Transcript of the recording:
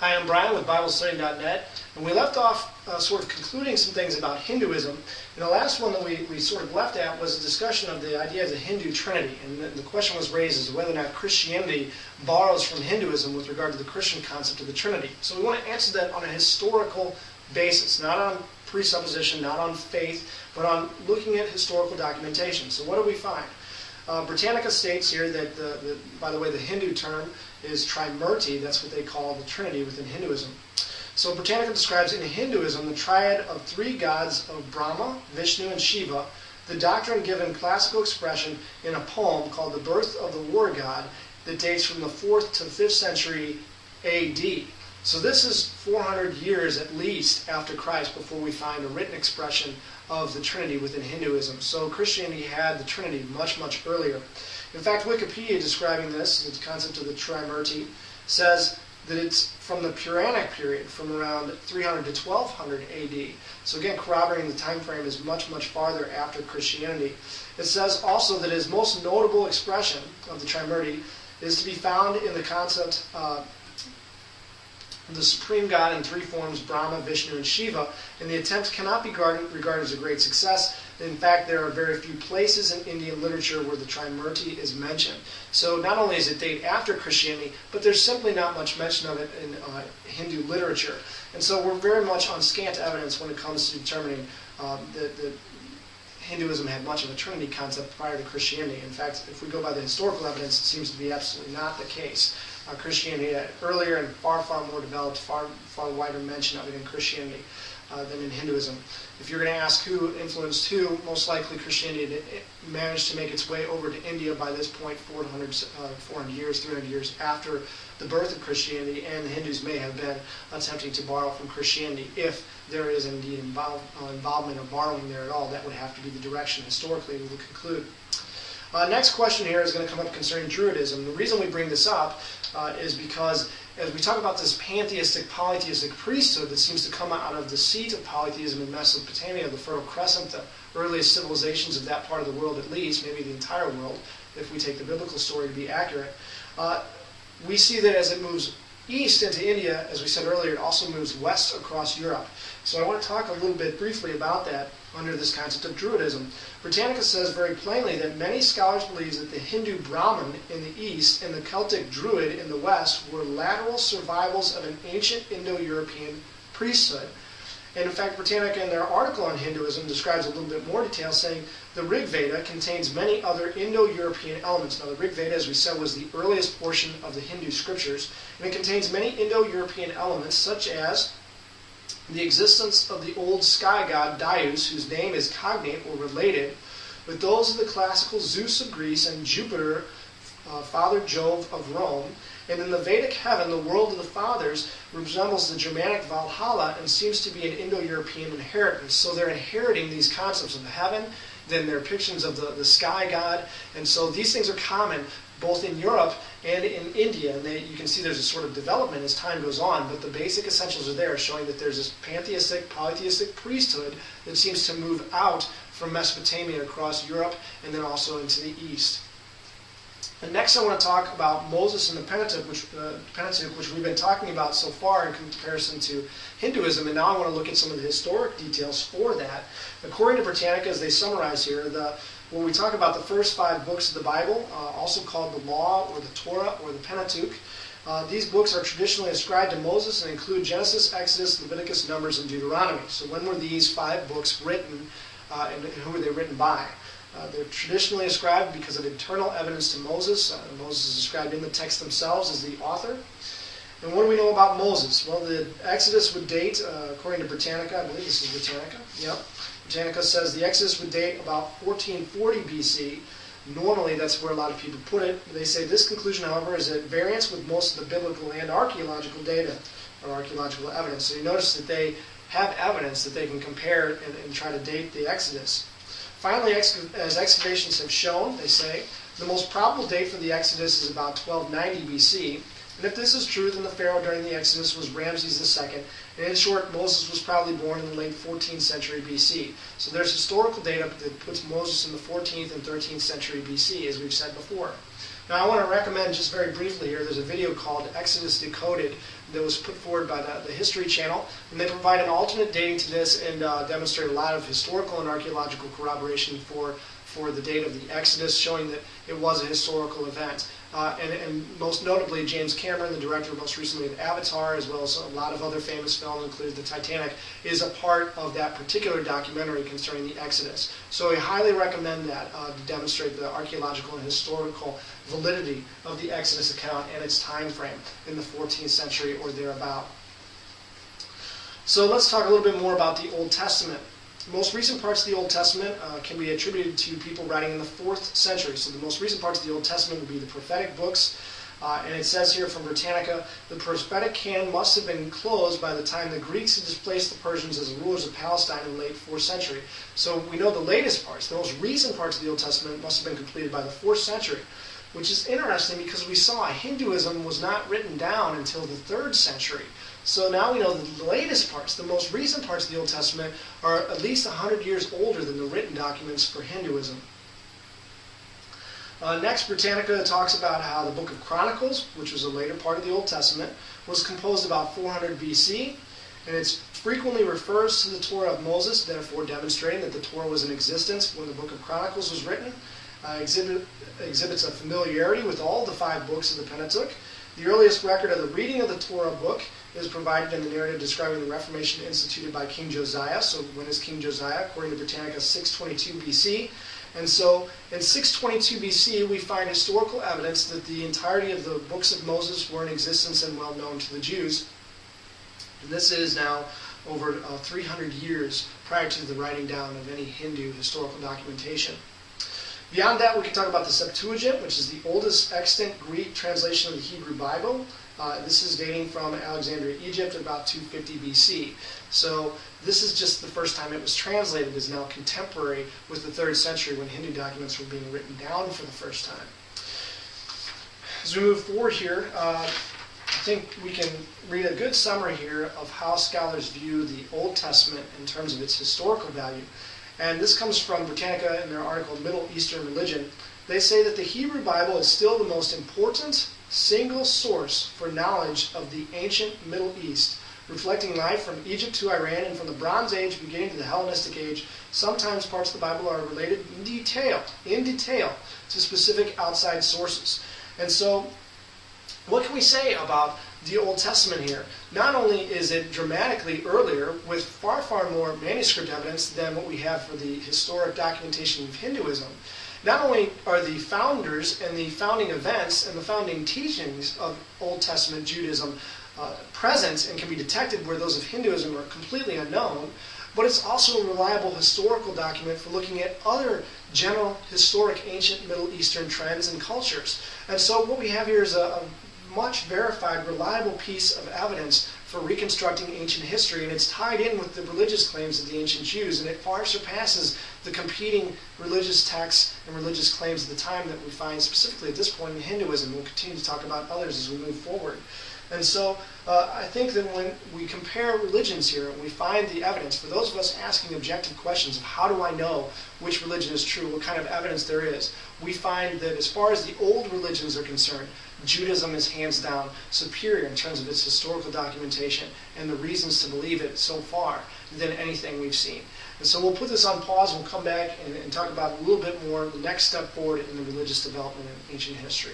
Hi, I'm Brian with BibleStudy.net, and we left off sort of concluding some things about Hinduism. And the last one that we sort of left at was a discussion of the idea of the Hindu Trinity. And the question was raised as to whether or not Christianity borrows from Hinduism with regard to the Christian concept of the Trinity. So we want to answer that on a historical basis, not on presupposition, not on faith, but on looking at historical documentation. So what do we find? Britannica states here that, by the way, the Hindu term is Trimurti. That's what they call the Trinity within Hinduism. So Britannica describes in Hinduism the triad of three gods of Brahma, Vishnu, and Shiva, the doctrine given classical expression in a poem called The Birth of the War God that dates from the 4th to 5th century AD. So this is 400 years at least after Christ before we find a written expression of the Trinity within Hinduism. So Christianity had the Trinity much, much earlier. In fact, Wikipedia describing this, the concept of the Trimurti, says that it's from the Puranic period, from around 300 to 1200 AD. So again, corroborating the time frame is much, much farther after Christianity. It says also that his most notable expression of the Trimurti is to be found in the concept the supreme God in three forms, Brahma, Vishnu, and Shiva, and the attempt cannot be regarded as a great success. In fact, there are very few places in Indian literature where the Trimurti is mentioned. So not only is it date after Christianity, but there's simply not much mention of it in Hindu literature. And so we're very much on scant evidence when it comes to determining that Hinduism had much of a Trinity concept prior to Christianity. In fact, if we go by the historical evidence, it seems to be absolutely not the case. Christianity had earlier and far, far more developed, far wider mention of it in Christianity than in Hinduism. If you're going to ask who influenced who, most likely Christianity managed to make its way over to India by this point 400 years, 300 years after the birth of Christianity, and the Hindus may have been attempting to borrow from Christianity. If there is indeed involvement or borrowing there at all, that would have to be the direction historically we will conclude. Next question here is going to come up concerning Druidism. The reason we bring this up is because as we talk about this pantheistic, polytheistic priesthood that seems to come out of the seat of polytheism in Mesopotamia, the Fertile Crescent, the earliest civilizations of that part of the world at least, maybe the entire world, if we take the biblical story to be accurate, we see that as it moves east into India, as we said earlier, it also moves west across Europe. So I want to talk a little bit briefly about that under this concept of Druidism. Britannica says very plainly that many scholars believe that the Hindu Brahmin in the east and the Celtic Druid in the west were lateral survivals of an ancient Indo-European priesthood. And in fact, Britannica in their article on Hinduism describes a little bit more detail, saying the Rig Veda contains many other Indo-European elements. Now the Rig Veda, as we said, was the earliest portion of the Hindu scriptures, and it contains many Indo-European elements such as the existence of the old sky god Dyaus, whose name is cognate or related with those of the classical Zeus of Greece and Jupiter, Father Jove of Rome. And in the Vedic heaven, the world of the fathers resembles the Germanic Valhalla and seems to be an Indo-European inheritance. So they're inheriting these concepts of heaven, then their depictions of the sky god. And so these things are common both in Europe and in India. And you can see there's a sort of development as time goes on, but the basic essentials are there, showing that there's this pantheistic, polytheistic priesthood that seems to move out from Mesopotamia across Europe and then also into the east. And next I want to talk about Moses and the Pentateuch, which we've been talking about so far in comparison to Hinduism, and now I want to look at some of the historic details for that. According to Britannica, as they summarize here, when we talk about the first 5 books of the Bible, also called the Law or the Torah or the Pentateuch, these books are traditionally ascribed to Moses and include Genesis, Exodus, Leviticus, Numbers, and Deuteronomy. So when were these 5 books written, and who were they written by? They're traditionally ascribed because of internal evidence to Moses. Moses is described in the text themselves as the author. And what do we know about Moses? Well, the Exodus would date, according to Britannica, I believe this is Britannica. Yep. Britannica says the Exodus would date about 1440 BC. Normally, that's where a lot of people put it. They say this conclusion, however, is at variance with most of the biblical and archaeological data, or archaeological evidence. So you notice that they have evidence that they can compare and try to date the Exodus. Finally, as excavations have shown, they say, the most probable date for the Exodus is about 1290 BC. And if this is true, then the Pharaoh during the Exodus was Ramses II. And in short, Moses was probably born in the late 14th century BC. So there's historical data that puts Moses in the 14th and 13th century BC, as we've said before. Now I want to recommend just very briefly here, there's a video called Exodus Decoded that was put forward by the History Channel, and they provide an alternate dating to this and demonstrate a lot of historical and archaeological corroboration for the date of the Exodus, showing that it was a historical event. And most notably, James Cameron, the director most recently of Avatar, as well as a lot of other famous films, including the Titanic, is a part of that particular documentary concerning the Exodus. So I highly recommend that to demonstrate the archaeological and historical validity of the Exodus account and its time frame in the 14th century or thereabout. So let's talk a little bit more about the Old Testament. The most recent parts of the Old Testament can be attributed to people writing in the 4th century. So the most recent parts of the Old Testament would be the prophetic books. And it says here from Britannica, the prophetic canon must have been closed by the time the Greeks had displaced the Persians as rulers of Palestine in the late 4th century. So we know the latest parts, the most recent parts of the Old Testament must have been completed by the 4th century, which is interesting because we saw Hinduism was not written down until the 3rd century. So now we know the latest parts, the most recent parts of the Old Testament, are at least 100 years older than the written documents for Hinduism. Next, Britannica talks about how the Book of Chronicles, which was a later part of the Old Testament, was composed about 400 BC, and it frequently refers to the Torah of Moses, therefore demonstrating that the Torah was in existence when the Book of Chronicles was written. Exhibits a familiarity with all the 5 books of the Pentateuch. The earliest record of the reading of the Torah book is provided in the narrative describing the Reformation instituted by King Josiah. So when is King Josiah? According to Britannica, 622 BC. And so in 622 BC, we find historical evidence that the entirety of the books of Moses were in existence and well known to the Jews. And this is now over 300 years prior to the writing down of any Hindu historical documentation. Beyond that, we can talk about the Septuagint, which is the oldest extant Greek translation of the Hebrew Bible. This is dating from Alexandria, Egypt, about 250 BC. So this is just the first time it was translated, is now contemporary with the 3rd century when Hindu documents were being written down for the first time. As we move forward here, I think we can read a good summary here of how scholars view the Old Testament in terms of its historical value. And this comes from Britannica in their article, Middle Eastern Religion. They say that the Hebrew Bible is still the most important single source for knowledge of the ancient Middle East, reflecting life from Egypt to Iran and from the Bronze Age beginning to the Hellenistic Age. Sometimes parts of the Bible are related in detail to specific outside sources. And so, what can we say about the Old Testament here? Not only is it dramatically earlier with far, far more manuscript evidence than what we have for the historic documentation of Hinduism, not only are the founders and the founding events and the founding teachings of Old Testament Judaism present and can be detected where those of Hinduism are completely unknown, but it's also a reliable historical document for looking at other general historic ancient Middle Eastern trends and cultures. And so what we have here is a much verified, reliable piece of evidence for reconstructing ancient history, and it's tied in with the religious claims of the ancient Jews, and it far surpasses the competing religious texts and religious claims of the time that we find specifically at this point in Hinduism. We'll continue to talk about others as we move forward. And so I think that when we compare religions here and we find the evidence, for those of us asking objective questions of how do I know which religion is true, what kind of evidence there is, we find that as far as the old religions are concerned, Judaism is hands down superior in terms of its historical documentation and the reasons to believe it so far than anything we've seen. And so we'll put this on pause and we'll come back and talk about a little bit more the next step forward in the religious development in ancient history.